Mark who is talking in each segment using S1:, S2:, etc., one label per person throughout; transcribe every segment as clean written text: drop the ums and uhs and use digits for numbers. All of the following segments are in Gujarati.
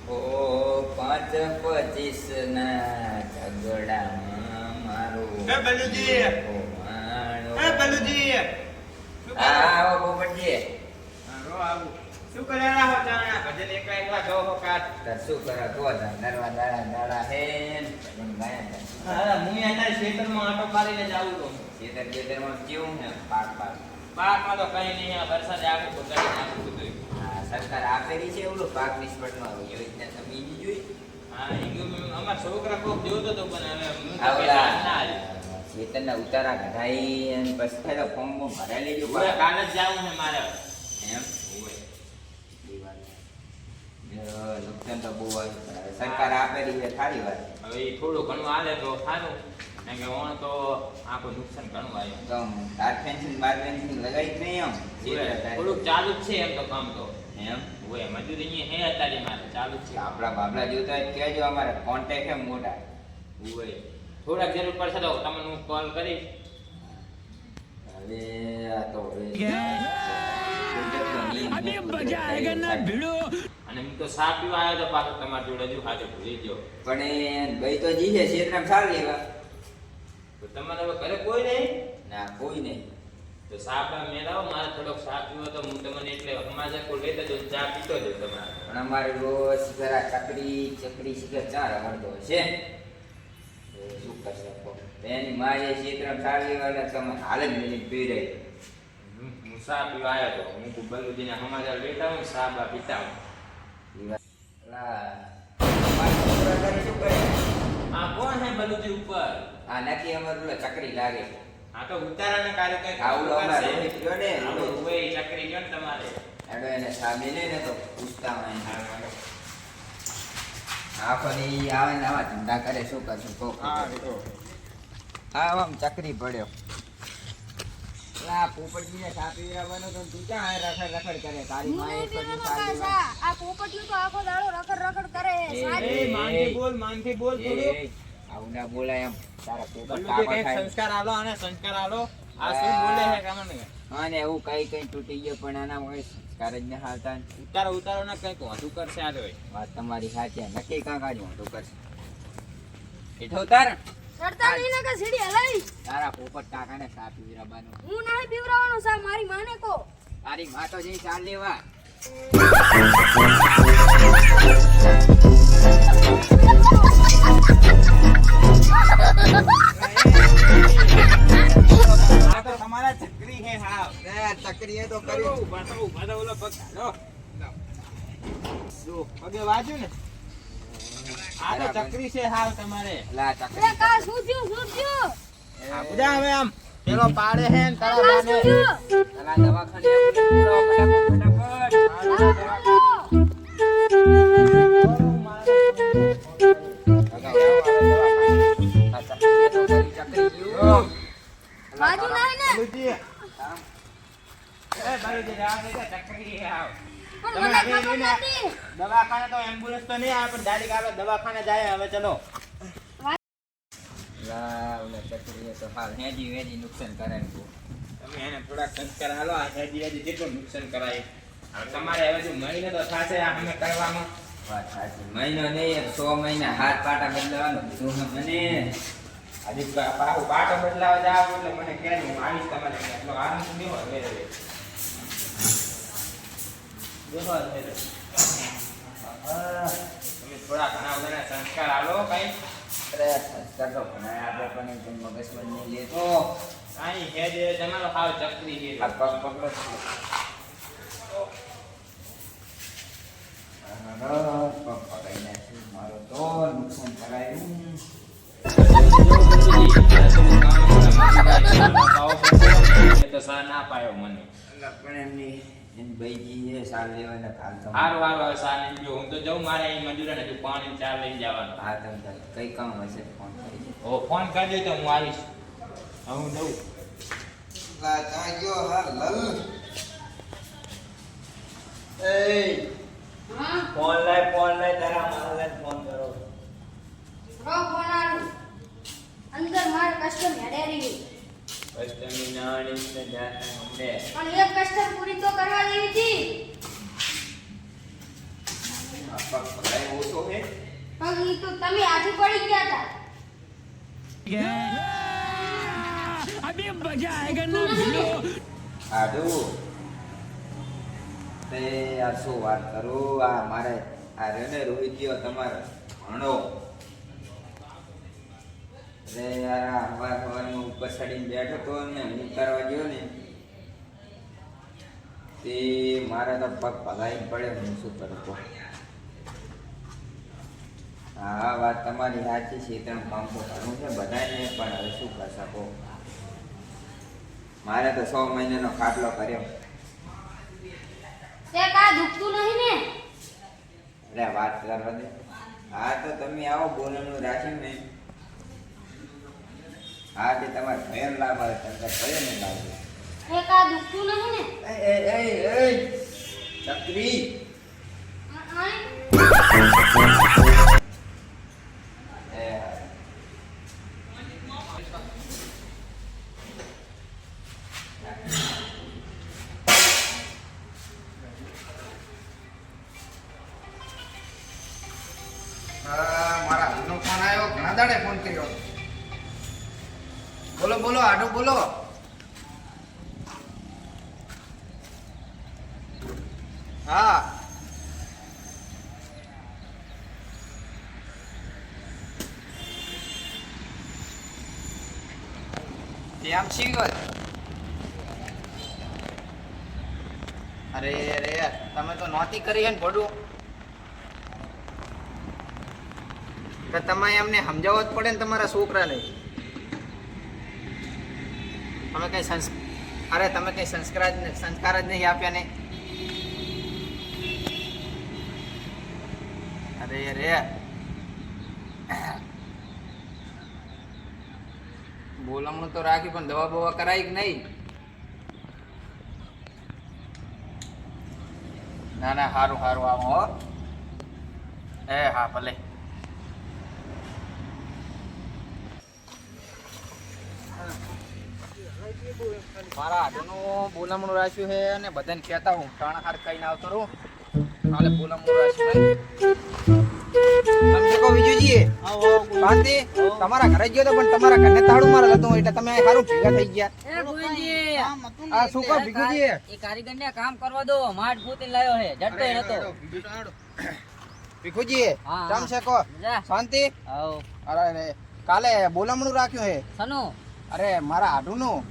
S1: ઓ 5-25 ના ઝઘડામાં મારું
S2: એ બલુજી એ બલુજી
S1: હા આવો પોપટજી
S2: રો આવું શું કરેલા હો જાણા ભજન એકલા એકલા જો હો કાટ
S1: શું કરો તો નરવા દાડા હે ભજન ગાયા
S2: હા હું અત્યારે ખેતરમાં આટો મારીને જાઉં તો
S1: ખેતરમાં કેવું હે પાક
S2: પાકમાં તો કઈ નહીં આ વરસાદ આખું બગાડી નાખ્યું બધું
S1: હા સરકાર આપેલી છે ઓલું પાક નિષ્ફળમાં એવી રીતના તમે બીજી જોઈ
S2: હા અમારા છોકરા કોક જોતો તો પણ હવે હું તો
S1: આવલા
S2: ના આવ્યો
S1: ખેતરના ઉતારા કઢાઈ અને પછી પેલા ફોર્મ ભરાઈ લેજો
S2: હવે કાલ જ જાવું ને મારે
S1: એમ નુકસાન તો બહુ આવ્યું પણ હવે સરકાર આપેલી છે સારી વાત
S2: હવે એ થોડું ઘણું હાલે તો સારું કારણ કે હું તો આખું નુકસાન ઘણું આવ્યું
S1: તો તાર ફેન્સિંગ બાર ફેન્સિંગ લગાવી જ નહીં એમ
S2: થોડુંક ચાલુ જ છે એમ તો કામ તો
S1: એમ
S2: હોય મજૂરી અહીંયા હે અત્યારે મારે ચાલુ જ છે
S1: આપણા બાબલા જોતા હોય કહેજો અમારે કોન્ટેક્ટ એમ મોટા
S2: હોય થોડાક જરૂર પડશે તો તમને હું કોલ કરીશ
S1: હવે આ તો
S3: अभी मजा आएगा ना भिड़ो।
S2: અને હું તો સા પીવા આવ્યો તો પાછો તમારી જોડે હજુ હાજર ભૂલી ગયો
S1: પણ ભાઈ તો જી છે ક્ષેત્રમાં સારી એવા
S2: તો તમારે હવે ઘરે કોઈ નહીં
S1: ના કોઈ નહીં
S2: તો સા પા મેળાવો મારે થોડોક સા પીવો તો હું તમને એટલે સમાચાર કોઈ લેતા જો ચા પીતો જ તમારે
S1: પણ અમારે રોજ જરા ચકડી શીખર ચાર મળતો છે શું કરશે એની માં એ ક્ષેત્રમાં સારી એવા તમે હાલ જ મિનિટ પી રહી
S2: હું સા પીવા આવ્યો તો હું બલુજીને સમાચાર લેતા હું સા બા પીતા હું આ કોણ હે બલુજી ઉપર
S1: આ નથી અમારું ચકરી લાગે
S2: આ તો ઉતારાને કાર્ય કઈ
S1: આવું અમારે રોહિત ગયો ને
S2: હોય ચકરી ગયો ને તમારે
S1: એડો એને સામે લે ને તો પૂછતા હોય આખો ને ઈ આવે ને આવા ધંધા કરે શું કરશું કોક હા આમ ચકરી પડ્યો આ પોપટજીને સાપી આવવાનો તો તું ક્યાં રખડ કરે તારી માં એક જ સાલી
S4: આ પોપટનું તો આખો દાડો રખડ કરે
S1: એ
S2: માનથી બોલ થોડું
S1: આવું ના બોલાય એમ તારા પોપટ
S2: બલ્લુજી
S1: કાપા
S2: કઈક
S1: ખાય
S2: સંસ્કાર આલો અને સંસ્કાર આલો આ શું બોલે છે કામને
S1: હા ને એવું કઈ તૂટી ગયો પણ આના હોય સંસ્કાર જ ને હાલતા
S2: ઉતારો ને કઈક વધુ કરશે આ હોય
S1: વાત તમારી સાચી નક્કી કાકા જ વાંધો કરશે હેઠો ઉતાર
S4: ચડતા નહીં ને કે સીડી હલાઈ
S1: તારા પોપટ કાકાને સા પીવરાવાનો
S4: હું નહીં પીવરાવાનો સા મારી માને કો
S1: તારી માં તો જઈ ચાલ લેવા
S2: આ તો તમારા ચકરી હે હાવ
S1: ચકરી એ તો કર્યું
S2: ઉભા તો ઓલો પગ લો જો પગે વાજ્યું ને આ તો ચકરી છે હાવ તમારે
S1: લા
S4: એ
S1: ચકરી
S4: કા શું થયું
S2: આ બુજા હવે આમ પેલો પાડે હે ને તારા
S4: આ
S2: બાને
S4: શું થયું
S1: તારા દવાખાને પૂરો ફટાફટ
S4: બાજુ નહીં ને
S2: બલુજી એ બલુજી રાવ દે ચકરી હે હાવ
S4: પણ મને ખબર નથી
S2: દવાખાને તો એમ્બ્યુલન્સ તો નહીં આવે પણ ગાડી કાઢો દવાખાને જાય હવે ચલો
S1: તો હાલ હેજી નુકસાન કરે ને
S2: તમે એને થોડાક સંસ્કાર હાલો આ હેજી જેટલું નુકસાન કરાય હવે તમારે હવે જો મહિને તો થશે આ અમે કરવામાં
S1: વાત સાચી મહિનો નહીં 100 મહિના હાથ પાટા બદલાવાનું કીધું હે મને
S2: આજે પાછું પાટો બદલાવા જાવ એટલે મને કહે હું આવીશ તમારે એટલો આનંદ નહીં હોય તમે થોડા ઘણા બધા સંસ્કાર હાલો કઈ
S1: સંસ્કાર તો ભણાય આપણે પણ એમ મગજમાં નહીં લેતો
S2: કાંઈ હેજ તમારો હાવ ચકરી છે
S1: આ પગ પકડો પગ પકડી નાખ્યું મારો તો નુકસાન કરાયું
S2: તો સા ના પાયો મને
S1: પણ એમની ભાઈજી એ સાલ લેવાના કાલ તો
S2: હારું સા નહીં જો હું તો જાઉં મારે અહીં મજૂરને હજુ પાણી ચા લઈને જવાનું
S1: હા તમે કઈ કામ હશે ફોન કરી
S2: ઓ ફોન કરજો તો હું આવીશ હું જઉં
S1: ત્યાં ગયો હા લલ એ
S4: હા
S1: ફોન લાય તારા મારા ફોન કરો
S4: રો ફોન આલું અંદર માર કસ્ટમ હેડેરી ગઈ
S1: કસ્ટમની નાની ને જાતા હમણે
S4: પણ એક કસ્ટમ પૂરી તો કરવા દેવી હતી
S2: પગ પગાય ઓછો છે
S4: પણ ઈ તો તમે આથી પડી ગયા હતા.
S3: अभी मजा आएगा ना भिड़ो.
S1: આડુ તે આ શું વાત કરું આ મારે આ રેને રોહિત ગયો તમારે ભણો રે યાર આ હવારમાં ઉપર ચડીને બેઠો તો ને હું કરવા ગયો ને તે મારે તો પગ ભગાઈ પડે હું શું કરું તો હા વાત તમારી સાચી છે તેમ કામ તો કરવું છે બધાને પણ હવે શું કરી શકો મારે તો 100 મહિનાનો ખાટલો કર્યો
S4: તે કા દુખતું નહીં ને?
S1: એટલે વાત કરવા દે હા તો તમે આવો બોલવાનું રાખ્યું ને હા તે તમારે ભયન લાભ આવે તમને ભય નહીં લાગે
S4: તે કા દુખતું નહીં ને?
S1: એ ચક્રી
S4: આય
S1: એ
S5: મારા હાલનો ફોન આવ્યો ઘણા દાડે ફોન કર્યો બોલો બોલો આડો બોલો હા કેમ છીએ અરે અરે તમે તો નહોતી કરી હે ને ભડું તો તમે એમને સમજાવવો જ પડે ને તમારા છોકરાને તમે કઈ તમે કઈ સંસ્કાર જ નહીં આપ્યા ને અરે અરે બોલામણું તો રાખ્યું પણ દવા બવા કરાઈ કે નહીં ના ના સારું સારું આવો હો એ હા ભલે મારા આડોનું બોલામણું રાખ્યું છે અને બધાને કહેતા હું ટાણા હાર ખાઈને આવતો રહું કાલે બોલામણું રાખ્યું તમે કહો વિજયજી શાંતિ તમારા ઘરે ગયો તો પણ તમારા ઘરને તાળું મારેલ હતું એટલે તમે સારું ભેગા થઈ ગયા
S6: એ ગોવિંદજી
S5: આ શું કહો ભીખુજી
S6: એ કારીગરને કામ કરવા દો માટ ભૂતી લાયો હે જડતો નતો
S5: ભીખુજી
S6: હા,
S5: કેમ છે કહો
S6: જા.
S5: શાંતિ
S6: આવો
S5: અરે કાલે બોલામણું રાખ્યું છે
S6: સનુ
S5: અરે મારા આડુનું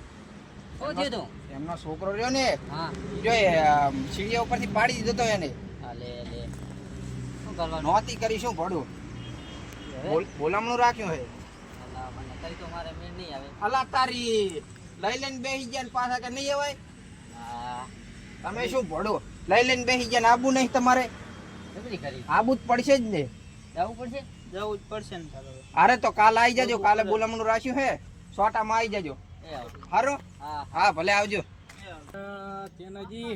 S6: શું થયું તું
S5: એમનો છોકરો રહ્યો ને
S6: હા
S5: જો એ સીડીયા ઉપરથી પાડી દીધો તો એને
S6: આ લે લે શું કરવાનું
S5: નહોતી કરી શું ભડું બોલામણું રાખ્યું છે
S6: અલા, મને કઈ તો મારે મેળ નહીં આવે
S5: અલા તારી લઈ લઈને બેસી ગયા ને પાછા કે નહીં અવાય
S6: હા
S5: તમે શું ભડો લઈ લઈને બેસી ગયા ને આબુ નહીં તમારે
S6: જબરી કરી
S5: આબુ જ પડશે જ ને
S6: જવું પડશે
S5: જવું જ પડશે ને અરે તો કાલ આવી જજો કાલે બોલામણું રાખ્યું હે સોટામાં આવી જજો
S6: એ આવો
S5: હારું
S6: હા
S5: હા ભલે આવજો
S7: તેનાજી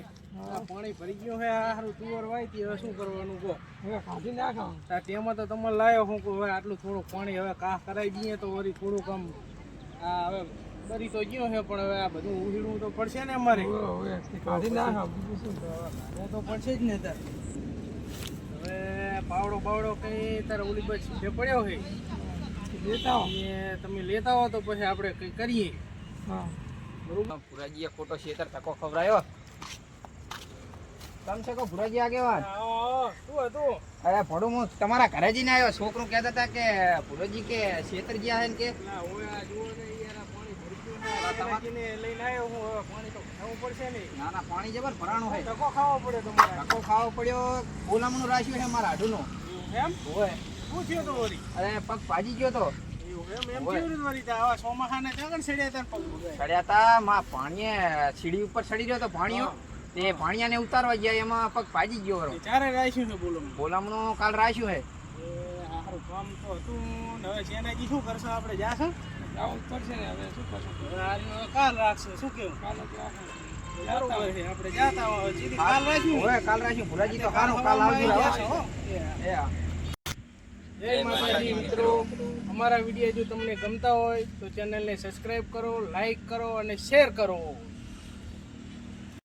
S7: પાણી ભરી ગયું હે હારું તુવર વાયતી હવે શું કરવાનું કહો હવે કાઢી નાખો તેમાં તો તમે લાયો હું કહું હવે આટલું થોડું પાણી હવે કાહ કરાવી દઈએ તો વળી થોડું કામ આ હવે બરી તો ગયો છે પણ હવે આ બધું ઉહીડવું તો પડશે ને અમારે કાઢી નાખો તો પડશે જ ને તાર હવે પાવડો બાવડો કઈ તારે ઓલી બસ સીધે પડ્યો છે લેતા તમે લેતા હો તો પછી આપણે કઈ કરીએ
S5: ભુરાજીએ ખોટો શેતર ધક્કો ખવડાયો તમ છે કો ભુરાજી આગેવાન
S7: શું હતું
S5: અરે ભડું હું તમારા ઘરે જઈને આવ્યો છોકરું કહેતા હતા કે ભુરાજી કે શેતર ગયા હે ને કે
S7: ના ઓય આ જુઓ ને યાર આ પાણી ભરી ગયું છે તમાકીને લઈને આવ્યો હું હવે પાણી તો ખાવું પડશે ને
S5: ના ના પાણી જબર ભરાણું હે
S7: ધક્કો ખાવો પડે તમારે
S5: ધક્કો ખાવો પડ્યો બોલામણું રાખ્યું છે મારા આઢુનું
S7: એમ
S5: ઓય
S7: શું થયું તો વળી
S5: અરે પગ ભાજી ગયો તો
S7: એવું એમ કેવી રીતે વળી તા આવા સોમાખાને ત્યાં સડ્યા તાર પગ બગાડ્યા?
S5: ચડ્યા તા માં પાણીએ સીડી ઉપર ચડી રહ્યો તો પાણીઓ તે પાણીયાને ઉતારવા ગયા એમાં પગ ભાજી ગયો વરો
S7: એ ચારે રાખ્યું છે બોલો
S5: બોલામણું કાલ રાખ્યું હે
S7: એ હારું કામ તો હતું ને હવે જેનાજી શું કરશો આપણે જાશું જવું પડશે ને હવે શું કરશું હવે આજનું કાલ રાખશે શું કેવું કાલ જ રાખવું બરોબર છે આપણે જાતા હોય સીધી કાલ રાખ્યું
S5: ઓય કાલ રાખ્યું ભુરાજી તો સારું કાલ આવજો
S7: હો.
S5: હો. એ હા.
S7: જય માતાજી મિત્રો અમારા વિડીયો જો તમને ગમતા હોય તો ચેનલને સબસ્ક્રાઇબ કરો લાઈક કરો અને શેર કરો